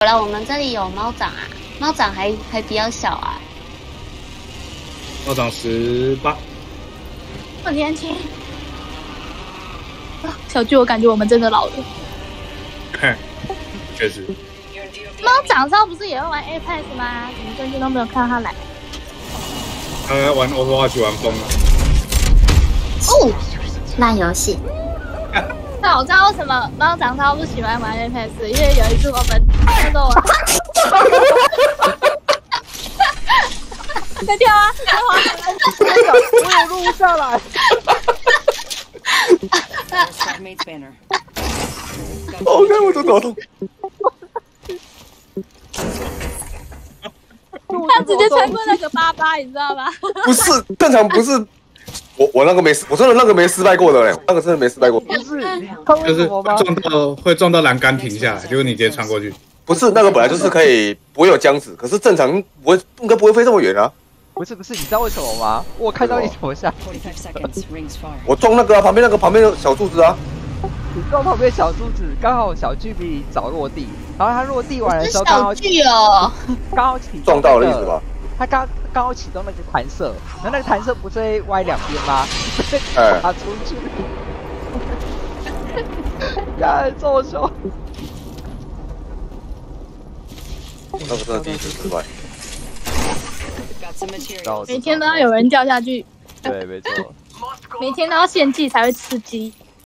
有了，我们这里有猫掌啊，猫掌还比较小啊。猫掌18。我年轻。啊，小巨，我感觉我们真的老了。确实。猫掌超不是也会玩 Apex 吗？怎么最近都没有看到他来？玩 Overwatch 玩疯了。哦，烂游戏。那我知道为什么猫掌超不喜欢玩 Apex， 因为有一次我们那个在跳啊，我有录下来。OK， 我都脑痛。他直接穿过那个88，你知道吗？不是正常，不是我那个没失，我真的那个没失败过的嘞，那个真的没失败过。不是，就是会撞到栏杆停下来，结果你直接穿过去。不是那个本来就是可以不会有僵直，可是正常应该不会飞这么远啊。不是，你知道为什么吗？我看到你怎么下，我撞那个旁边的小柱子啊。你撞旁边小柱子，刚好小巨比你早落地，然后他落地完的时候刚好巨哦，刚好启撞到了意思吧？他刚好启动那个弹射，然后那个弹射不是会歪两边吗？打出去，呀，这么凶！那个真的第一次失败。每天都要有人掉下去。对，没错。每天都要献祭才会吃鸡。